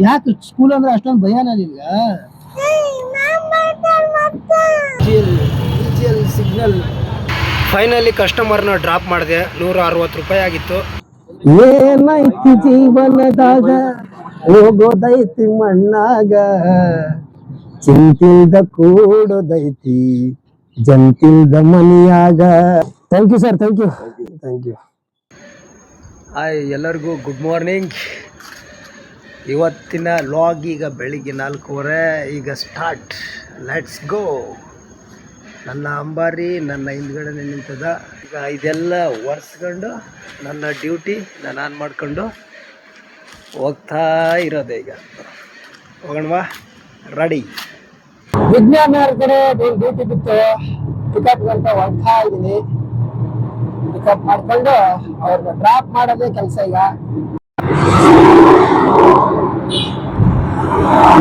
ಯಾಕೆ ಸ್ಕೂಲ್ ಅಂದ್ರೆ ಅಷ್ಟೊಂದು ಭಯನಾ ನಿನ್ಗ? ಸಿಗ್ನಲ್ ಫೈನಲಿ ಕಸ್ಟಮರ್ನ ಡ್ರಾಪ್ ಮಾಡಿದೆ. 160 ರೂಪಾಯಿ ಆಗಿತ್ತು. ಏನೈತಿ ಜೀವನದಾಗ ಹೋಗೋದೈತಿ ಮಣ್ಣಾಗ, ಚಿಂತಿಲ್ದ ಕೂಡೋದೈತಿ ಜಂತಿಲ್ದ ಮನಿಯಾಗ. Thank you sir, thank you, thank you. Hi ಎಲ್ಲರಿಗೂ ಗುಡ್ ಮಾರ್ನಿಂಗ್. ಇವತ್ತಿನ ಲಾಗ್ ಈಗ ಬೆಳಿಗ್ಗೆ 4:15 ಈಗ ಸ್ಟಾರ್ಟ್. Let's go. ನನ್ನ ಅಂಬಾರಿ ನನ್ನ ಹಿಂದ್ಗಡೆ ನಿಂತದ. ಈಗ ಇದೆಲ್ಲ ಒರೆಸ್ಕೊಂಡು ನನ್ನ ಡ್ಯೂಟಿ ನಾನು ಆನ್ ಮಾಡ್ಕೊಂಡು ಹೋಗ್ತಾ ಇರೋದೆ. ಈಗ ಹೋಗೋಣವಾ? ರೆಡಿ. ವಿಜ್ಞಾನ ಕಡೆ ಡ್ಯೂಟಿ ಬಿಟ್ಟು ಪಿಕಪ್ ಅಂತ ಹೋಗ್ತಾ ಇದ್ದೀನಿ. ಪಿಕಪ್ ಮಾಡ್ಕೊಂಡು ಅವ್ರನ್ನ ಡ್ರಾಪ್ ಮಾಡೋದೇ ಕೆಲಸ. ಈಗ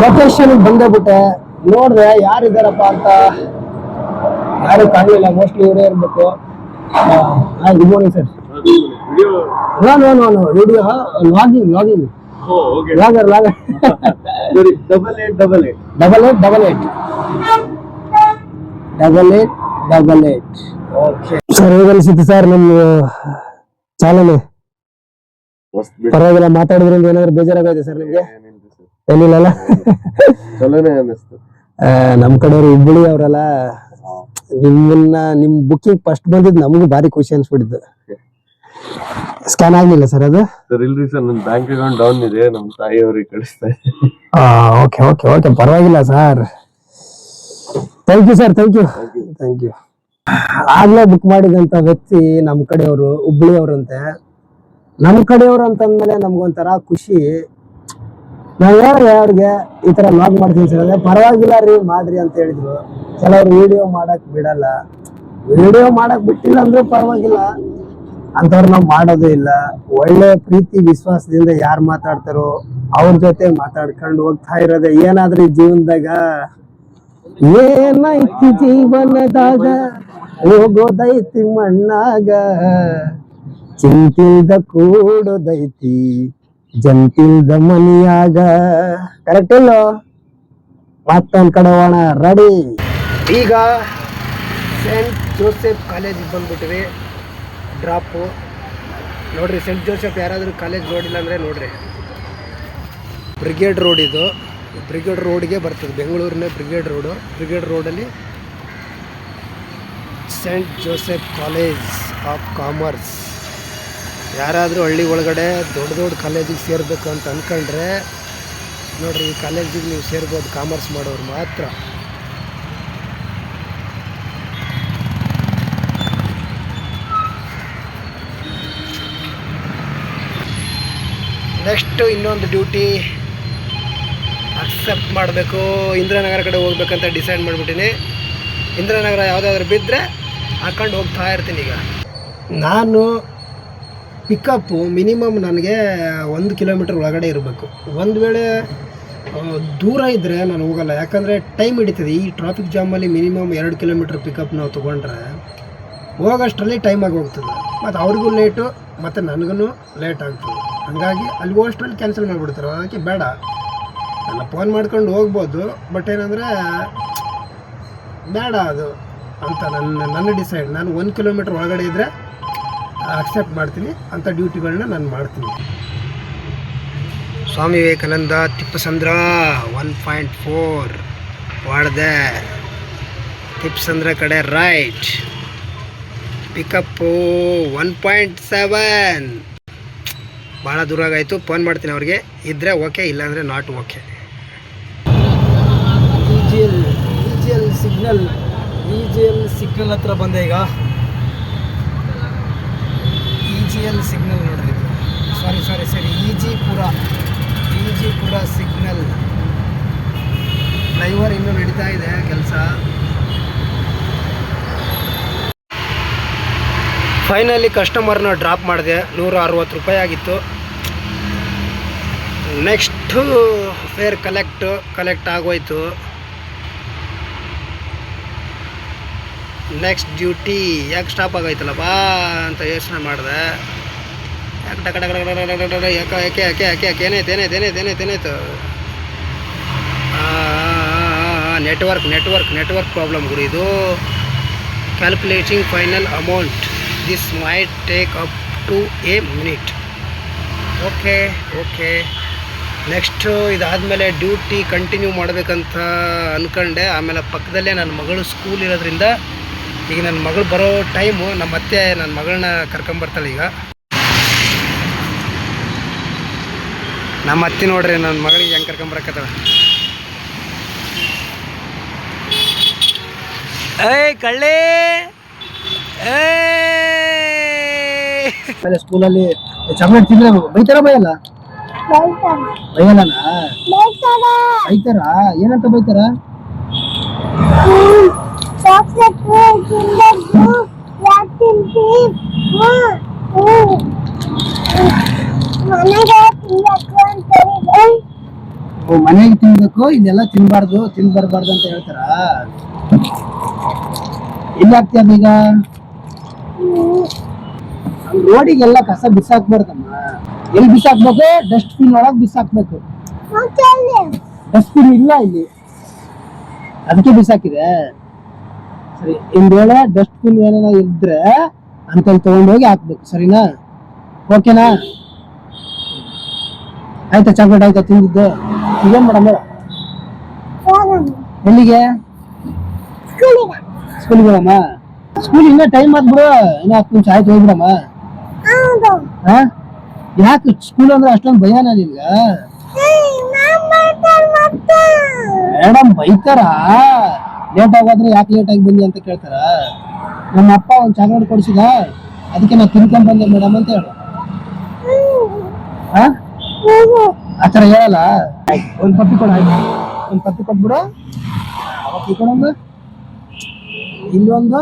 ಲೊಕೇಶನ್ ಬಂದೇಬಿಟ್ಟೆ. ನೋಡ್ದೆ ಯಾರಿದ್ದಾರಪ್ಪ ಅಂತ, ಯಾರು ಕಾಣಲಿಲ್ಲ. ಮೋಸ್ಟ್ಲಿ ಇವರೇ ಇರಬೇಕು. Good morning sir. No video logging logger. 8888. Okay sir, ಹೇಗೆ ಅನಿಸುತ್ತೆ ಸರ್ ನಮ್ಮ ಚಾಲನೆ? ಪರವಾಗಿಲ್ಲ. ಮಾತಾಡಿದ್ರಿಂದ ಏನಾದ್ರು ಬೇಜಾರಾಗೈತೆ ಸರ್ ನಿಮ್ಗೆ? ಏನಿಲ್ಲಲ್ಲ, ಚಲೋನೇ ಅನ್ನಿಸ್ತು. ನಮ್ ಕಡೆಯವರು ಹುಬ್ಬಳ್ಳಿ ಅವರಲ್ಲ, ನಿಮ್ ಬುಕ್ಕಿಂಗ್ ಫಸ್ಟ್ ಬಂದಿದ್ದು ನಮಗೂ ಭಾರಿ ಖುಷಿ ಅನ್ಸ್ಬಿಟ್ಟಿದ್ದು. ಸ್ಕ್ಯಾನ್ ಆಗ್ಲಿಲ್ಲ ಸರ್ ಅದು? ಸರ್ ಇಲ್ರಿ ಸರ್, ನನ್ನ ಬ್ಯಾಂಕ್ ಅಕೌಂಟ್ ಡೌನ್ ಇದೆ, ನಮ್ಮ ತಾಯಿಯವ್ರಿಗೆ ಕಳಿಸ್ತಾ ಇದ್ದೀನಿ. ಓಕೆ ಪರವಾಗಿಲ್ಲ sir. Thank you sir, thank you. ಆಗ್ಲೇ ಬುಕ್ ಮಾಡಿದಂತ ವ್ಯಕ್ತಿ ನಮ್ ಕಡೆಯವರು, ಹುಬ್ಬಳ್ಳಿ ಅವರಂತೆ. ನಮ್ ಕಡೆಯವರು ಅಂತಂದ್ಮೇಲೆ ನಮ್ಗೊಂಥರ ಖುಷಿ. ನಾವ್ ಅವ್ರಿಗೆ ಈ ತರ ಲಾಗ್ ಮಾಡ್ತೀನಿ ಸರ್, ಪರವಾಗಿಲ್ಲ ರೀ ಮಾಡ್ರಿ ಅಂತ ಹೇಳಿದ್ರು. ಕೆಲವರು ವಿಡಿಯೋ ಮಾಡಕ್ ಬಿಡಲ್ಲ. ವಿಡಿಯೋ ಮಾಡಕ್ ಬಿಟ್ಟಿಲ್ಲ ಅಂದ್ರೂ ಪರವಾಗಿಲ್ಲ, ಅಂತವ್ರು ನಾವ್ ಮಾಡೋದು ಇಲ್ಲ. ಒಳ್ಳೆ ಪ್ರೀತಿ ವಿಶ್ವಾಸದಿಂದ ಯಾರು ಮಾತಾಡ್ತಾರೋ ಅವ್ರ ಜೊತೆ ಮಾತಾಡ್ಕೊಂಡು ಹೋಗ್ತಾ ಇರೋದೆ. ಏನಾದ್ರೂ ಈ ಜೀವನದಾಗ ಏನೈತಿ ಜೀವನದಾಗ ಹೋಗೋದೈತಿ ಮಣ್ಣಾಗ, ಚಿಂತಿಲ್ದ ಕೂಡೋದೈತಿ ಜಂತಿಲ್ದ ಮನಿಯಾಗ. ಕರೆಕ್ಟ್ ಇಲ್ಲೋ? ಮತ್ತೊಂದ್ ಕಡೆ ಹೋಗೋಣ. ರೆಡಿ. ಈಗ ಸೇಂಟ್ ಜೋಸೆಫ್ ಕಾಲೇಜಿಗೆ ಬಂದ್ಬಿಟ್ಟಿವಿ. ಡ್ರಾಪು ನೋಡ್ರಿ. ಸೇಂಟ್ ಜೋಸೆಫ್ ಯಾರಾದರೂ ಕಾಲೇಜ್ ನೋಡಿಲ್ಲ ಅಂದರೆ ನೋಡ್ರಿ. ಬ್ರಿಗೇಡ್ ರೋಡ್ ಇದು. ಬ್ರಿಗೇಡ್ ರೋಡ್ಗೆ ಬರ್ತದೆ, ಬೆಂಗಳೂರಿನ ಬ್ರಿಗೇಡ್ ರೋಡಲ್ಲಿ Saint Joseph college of commerce. ಯಾರಾದರೂ ಹಳ್ಳಿ ಒಳಗಡೆ ದೊಡ್ಡ ಕಾಲೇಜಿಗೆ ಸೇರಬೇಕು ಅಂತ ಅಂದ್ಕೊಂಡ್ರೆ ನೋಡ್ರಿ, ಈ ಕಾಲೇಜಿಗೆ ನೀವು ಸೇರ್ಬೋದು. ಕಾಮರ್ಸ್ ಮಾಡೋರು ಮಾತ್ರ. ನೆಕ್ಸ್ಟ್ ಇನ್ನೊಂದು ಡ್ಯೂಟಿ ಅಕ್ಸೆಪ್ಟ್ ಮಾಡಬೇಕು. ಇಂದಿರಾನಗರ ಕಡೆ ಹೋಗ್ಬೇಕಂತ ಡಿಸೈಡ್ ಮಾಡಿಬಿಟ್ಟಿನಿ. ಇಂದಿರಾನಗರ ಯಾವುದಾದ್ರೂ ಬಿದ್ದರೆ ಹಾಕೊಂಡು ಹೋಗ್ತಾ ಇರ್ತೀನಿ. ಈಗ ನಾನು ಪಿಕಪ್ಪು ಮಿನಿಮಮ್ ನನಗೆ 1 ಕಿಲೋಮೀಟ್ರ್ ಒಳಗಡೆ ಇರಬೇಕು. ಒಂದು ವೇಳೆ ದೂರ ಇದ್ದರೆ ನಾನು ಹೋಗಲ್ಲ, ಯಾಕಂದರೆ ಟೈಮ್ ಹಿಡಿತದೆ. ಈ ಟ್ರಾಫಿಕ್ ಜಾಮಲ್ಲಿ ಮಿನಿಮಮ್ 2 ಕಿಲೋಮೀಟ್ರ್ ಪಿಕಪ್ ನಾವು ತೊಗೊಂಡ್ರೆ ಹೋಗೋಷ್ಟರಲ್ಲಿ ಟೈಮಾಗಿ ಹೋಗ್ತದೆ. ಮತ್ತು ಅವ್ರಿಗೂ ಲೇಟು, ಮತ್ತು ನನಗೂ ಲೇಟ್ ಆಗ್ತದೆ. ಹಾಗಾಗಿ ಅಲ್ಲಿ ಹೋಗೋಷ್ಟರಲ್ಲಿ ಕ್ಯಾನ್ಸಲ್ ಮಾಡಿಬಿಡ್ತಾರೆ. ಅದಕ್ಕೆ ಬೇಡ, ಎಲ್ಲ ಫೋನ್ ಮಾಡ್ಕೊಂಡು ಹೋಗ್ಬೋದು. ಬಟ್ ಏನಂದರೆ ಬೇಡ ಅದು ಅಂತ ನನ್ನ ಡಿಸೈಡ್. ನಾನು 1 ಕಿಲೋಮೀಟ್ರ್ ಒಳಗಡೆ ಇದ್ದರೆ ಅಕ್ಸೆಪ್ಟ್ ಮಾಡ್ತೀನಿ. ಅಂಥ ಡ್ಯೂಟಿಗಳನ್ನ ನಾನು ಮಾಡ್ತೀನಿ. ಸ್ವಾಮಿ ವಿವೇಕಾನಂದ ತಿಪ್ಪಸಂದ್ರ 1.4 ವಾಡ್ದೆ. ತಿಪ್ಪಸಂದ್ರ ಕಡೆ ರೈಟ್. ಪಿಕಪ್ಪು 1.7. ಭಾಳ ದೂರ ಆಗಾಯಿತು. ಫೋನ್ ಮಾಡ್ತೀನಿ ಅವ್ರಿಗೆ. ಇದ್ದರೆ ಓಕೆ, ಇಲ್ಲಾಂದರೆ not okay. E G L ಹತ್ರ ಬಂದೆ. ಈಗ EGL ಸಿಗ್ನಲ್ ನೋಡ್ರಿ. ಸಾರಿ ಇ ಜಿ ಪುರ ಸಿಗ್ನಲ್. ಫ್ಲೈಓವರ್ ಇನ್ನೂ ನಡೀತಾ ಇದೆ ಕೆಲಸ. ಫೈನಲಿ ಕಸ್ಟಮರ್ನ ಡ್ರಾಪ್ ಮಾಡಿದೆ. 160 ರೂಪಾಯಿ ಆಗಿತ್ತು. ನೆಕ್ಸ್ಟು ಫೇರ್ ಕಲೆಕ್ಟ್ ಆಗೋಯ್ತು. ನೆಕ್ಸ್ಟ್ ಡ್ಯೂಟಿ ಯಾಕೆ ಸ್ಟಾಪ್ ಆಗೋಯ್ತಲ್ಲ ಬಾ ಅಂತ ಯೋಚನೆ ಮಾಡಿದೆ. ಏನಾಯ್ತು ನೆಟ್ವರ್ಕ್ ಪ್ರಾಬ್ಲಮ್ ಗುರು ಇದು. Calculating final amount, this might take up to a minute. Okay next ಇದಾದಮೇಲೆ ಡ್ಯೂಟಿ ಕಂಟಿನ್ಯೂ ಮಾಡಬೇಕಂತ ಅಂದ್ಕೊಂಡೆ. ಆಮೇಲೆ ಪಕ್ಕದಲ್ಲೇ ನನ್ನ ಮಗಳು ಸ್ಕೂಲ್ ಇರೋದ್ರಿಂದ ಈಗ ನನ್ನ ಮಗಳು ಬರೋ ಟೈಮು. ನಮ್ಮ ಅತ್ತೆ ನನ್ನ ಮಗಳನ್ನ ಕರ್ಕೊಂಬರ್ತಾಳೆ ಈಗ. ನಮ್ಮ ಅತ್ತೆ ನೋಡ್ರಿ ನನ್ನ ಮಗಳಿಗೆ ಹೆಂಗೆ ಕರ್ಕೊಂಬರಕತ್ತಾಳೆ. ಏಯ್ ಕಳ್ಳಿ ಆಮೇಲೆ ಸ್ಕೂಲಲ್ಲಿ ಚಾಕ್ಲೇಟ್ ತಿಂದ್ರೆ ಬೈತಾರ ಬೈಯಲ್ಲ? ಬೈಯಲ್ಲನಾ? ಬೈತಾರ? ಏನಂತ ಬೈತಾರ? ಮನೆಗೆ ತಿನ್ಬೇಕು, ಇಲ್ಲೆಲ್ಲ ತಿನ್ಬಾರ್ದು, ತಿನ್ಬರ್ಬಾರ್ದು ಅಂತ ಹೇಳ್ತಾರ. ಎಲ್ಲಿ ಆಗ್ತೀಯ ಈಗ? ರೋಡಿಗೆಲ್ಲ ಕಸ ಬಿಸಾಕ್ಬಾರ್ದಮ್ಮ. ಎಲ್ಲಿ ಬಿಸಾಕ್ಬೇಕು? ಡಸ್ಟ್ಬಿನ್ ಒಳಗೆ ಬಿಸಾಕ್ಬೇಕು. ಡಸ್ಟ್ಬಿನ್ ಇಲ್ಲ ಇಲ್ಲಿ, ಅದಕ್ಕೆ ಬಿಸಾಕಿದೆ. ಸರಿ, ಇಂದೇಳೆ ಡಸ್ಟ್ಬಿನ್ ಏನೇನೋ ಇದ್ರೆ ಅಂತಲ್ಲಿ ತಗೊಂಡೋಗಿ ಹಾಕ್ಬೇಕು. ಸರಿನಾ? ಓಕೆನಾ? ಆಯ್ತಾ ಚಾಕ್ಲೇಟ್? ಆಯ್ತಾ ತಿಂದಿದ್ದು? ಈಗೇನ್ ಮೇಡಮ್? ಎಲ್ಲಿಗೆ? ಸ್ಕೂಲಿಗೆ ಹೋಗಮ್ಮ. ಸ್ಕೂಲ್ ಇನ್ನೂ ಟೈಮ್ ಆದ್ಬಿಡು, ಇನ್ನೂ 10 ನಿಮಿಷ ಆಯ್ತು, ಹೋಗ್ಬಿಡಮ್ಮ. ಯಾಕೆ ಸ್ಕೂಲ್ ಅಂದ್ರೆ ಅಷ್ಟೊಂದು ಭಯನಾ ನಿನ್ಗ? ಮೇಡಮ್ ಬೈತಾರ, ಲೇಟ್ ಆಗೋದ್ರೆ ಯಾಕೆ ಲೇಟ್ ಆಗಿ ಬಂದಿ ಅಂತ ಕೇಳ್ತಾರ. ನಮ್ಮ ಅಪ್ಪ ಒಂದು ಚಾಕ್ಲೇಟ್ ಕೊಡಿಸಿದ, ಅದಕ್ಕೆ ನಾನು ತಿನ್ಕೊಂಡ್ ಬಂದೆ ಮೇಡಮ್ ಅಂತ ಹೇಳು. ಆತರ ಹೇಳಲ್ಲ. ಒಂದು ಪಪ್ಪಿ ಕೊಡ, ಒಂದು ಪಪ್ಪಿ ಕೊಟ್ಬಿಡು. ಈ ಕಡೆ ಇಲ್ಲೊಂದು.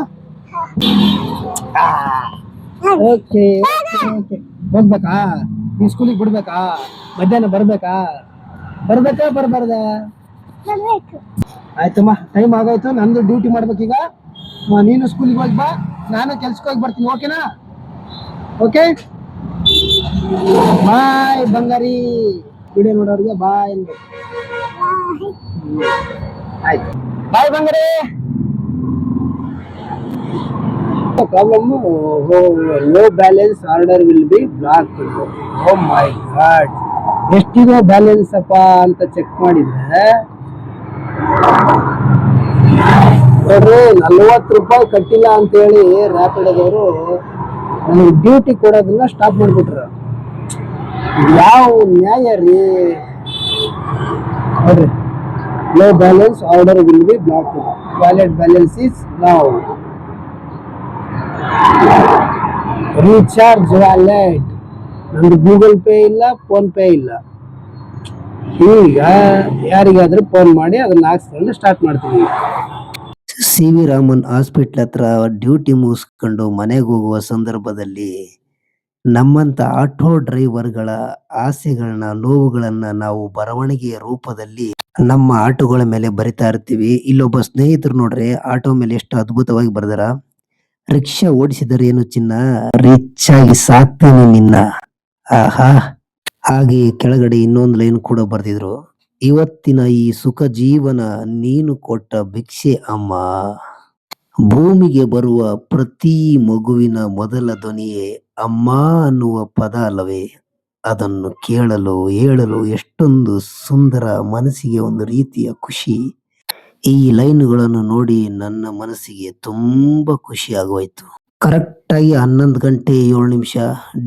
ಓಕೆ, ಹೋಗ್ಬೇಕಾ? ನೀ ಸ್ಕೂಲಿಗೆ ಬಿಡ್ಬೇಕಾ? ಮಧ್ಯಾಹ್ನ ಬರ್ಬೇಕಾ ಬರಬಾರ್ದ? ಆಯ್ತಮ್ಮ, ಟೈಮ್ ಆಗೋಯ್ತು, ನಂದು ಡ್ಯೂಟಿ ಮಾಡ್ಬೇಕೀಗ. ನೀನು ಸ್ಕೂಲಿಗೆ ಹೋಗಿ ಬಾ, ನಾನು ಕೆಲ್ಸಕ್ಕೆ ಹೋಗಿ ಬರ್ತೀನಿ. ಓಕೆನಾ? ಓಕೆ, ಬಾಯ್ ಬಂಗಾರಿ. ವಿಡಿಯೋ ನೋಡೋರಿಗೆ ಬಾಯ್ ಎಂದು. ಆಯ್ತು, ಬಾಯ್ ಬಂಗಾರಿ. Problem, low balance order will be block. Oh my god, ಎಷ್ಟಿದೆ ಬ್ಯಾಲೆನ್ಸ್ ಅಪ್ಪ ಅಂತ ಚೆಕ್ ಮಾಡಿದ್ರೆ ನೋಡ್ರಿ, 40 ರೂಪಾಯಿ ಕಟ್ಟಿಲ್ಲ ಅಂತ ಹೇಳಿ ರ್ಯಾಪಿಡೋದವರು ನನಗೆ ಡ್ಯೂಟಿ ಕೊಡೋದನ್ನ ಸ್ಟಾಪ್ ಮಾಡಿಬಿಟ್ರು. ಯಾವ ನ್ಯಾಯ ರೀ? ನೋಡ್ರಿ, low balance order will be block, wallet balance is now recharge wallet. ನಂದು ಗೂಗಲ್ ಪೇ ಇಲ್ಲ, ಫೋನ್ ಪೇ ಇಲ್ಲ. ಈಗ ಯಾರಿಗಾದ್ರೂ ಫೋನ್ ಮಾಡಿ ಅದನ್ನ ಹಾಕ್ಸ್ಕೊಂಡು ಸ್ಟಾರ್ಟ್ ಮಾಡ್ತೀನಿ. CV ರಾಮನ್ ಹಾಸ್ಪಿಟ್ಲ್ ಹತ್ರ ಡ್ಯೂಟಿ ಮುಗಿಸ್ಕೊಂಡು ಮನೆಗೆ ಹೋಗುವ ಸಂದರ್ಭದಲ್ಲಿ ನಮ್ಮಂತ ಆಟೋ ಡ್ರೈವರ್ಗಳ ಆಸೆಗಳನ್ನ, ನೋವುಗಳನ್ನ ನಾವು ಬರವಣಿಗೆಯ ರೂಪದಲ್ಲಿ ನಮ್ಮ ಆಟೋಗಳ ಮೇಲೆ ಬರಿತಾ ಇರ್ತೀವಿ. ಇಲ್ಲೊಬ್ಬ ಸ್ನೇಹಿತರು ನೋಡ್ರಿ, ಆಟೋ ಮೇಲೆ ಎಷ್ಟು ಅದ್ಭುತವಾಗಿ ಬರ್ದಾರ. ರಿಕ್ಷಾ ಓಡಿಸಿದರೆ ಏನು ಚಿನ್ನ, ರಿಚ್ ಆಗಿ ಸಾಕ್ತೇನೆ ನಿನ್ನ. ಆಹಾ. ಹಾಗೆ ಕೆಳಗಡೆ ಇನ್ನೊಂದು ಲೈನ್ ಕೂಡ ಬರ್ದಿದ್ರು, ಇವತ್ತಿನ ಈ ಸುಖ ಜೀವನ ನೀನು ಕೊಟ್ಟ ಭಿಕ್ಷೆ ಅಮ್ಮ. ಭೂಮಿಗೆ ಬರುವ ಪ್ರತಿ ಮಗುವಿನ ಮೊದಲ ಧ್ವನಿಯೇ ಅಮ್ಮ ಅನ್ನುವ ಪದ ಅಲ್ಲವೇ? ಅದನ್ನು ಕೇಳಲು ಹೇಳಲು ಎಷ್ಟೊಂದು ಸುಂದರ, ಮನಸ್ಸಿಗೆ ಒಂದು ರೀತಿಯ ಖುಷಿ. ಈ ಲೈನ್ಗಳನ್ನು ನೋಡಿ ನನ್ನ ಮನಸ್ಸಿಗೆ ತುಂಬಾ ಖುಷಿ ಆಗೋಯ್ತು. ಕರೆಕ್ಟಾಗಿ 11 ಗಂಟೆ 7 ನಿಮಿಷ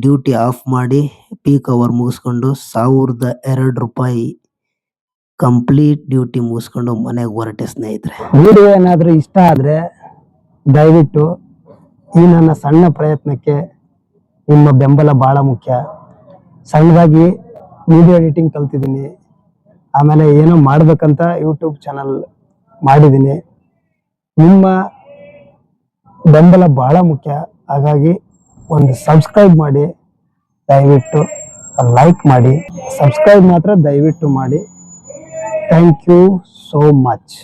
ಡ್ಯೂಟಿ ಆಫ್ ಮಾಡಿ ಪೀಕ್ ಅವರ್ ಮುಗಿಸ್ಕೊಂಡು 1002 ರೂಪಾಯಿ ಕಂಪ್ಲೀಟ್ ಡ್ಯೂಟಿ ಮುಗಿಸ್ಕೊಂಡು ಮನೆಗೆ ಹೊರಟೆ ಸ್ನೇಹಿತರೆ. ವಿಡಿಯೋ ಏನಾದರೂ ಇಷ್ಟ ಆದರೆ ದಯವಿಟ್ಟು ಈ ನನ್ನ ಸಣ್ಣ ಪ್ರಯತ್ನಕ್ಕೆ ನಿಮ್ಮ ಬೆಂಬಲ ಭಾಳ ಮುಖ್ಯ. ಸಣ್ಣದಾಗಿ ವಿಡಿಯೋ ಎಡಿಟಿಂಗ್ ಕಲ್ತಿದ್ದೀನಿ, ಆಮೇಲೆ ಏನೋ ಮಾಡಬೇಕಂತ ಯೂಟ್ಯೂಬ್ ಚಾನಲ್ ಮಾಡಿದ್ದೀನಿ. ನಿಮ್ಮ ಬೆಂಬಲ ಭಾಳ ಮುಖ್ಯ. ಹಾಗಾಗಿ ಒಂದು ಸಬ್ಸ್ಕ್ರೈಬ್ ಮಾಡಿ, ದಯವಿಟ್ಟು ಲೈಕ್ ಮಾಡಿ, ಸಬ್ಸ್ಕ್ರೈಬ್ ಮಾತ್ರ ದಯವಿಟ್ಟು ಮಾಡಿ. Thank you so much.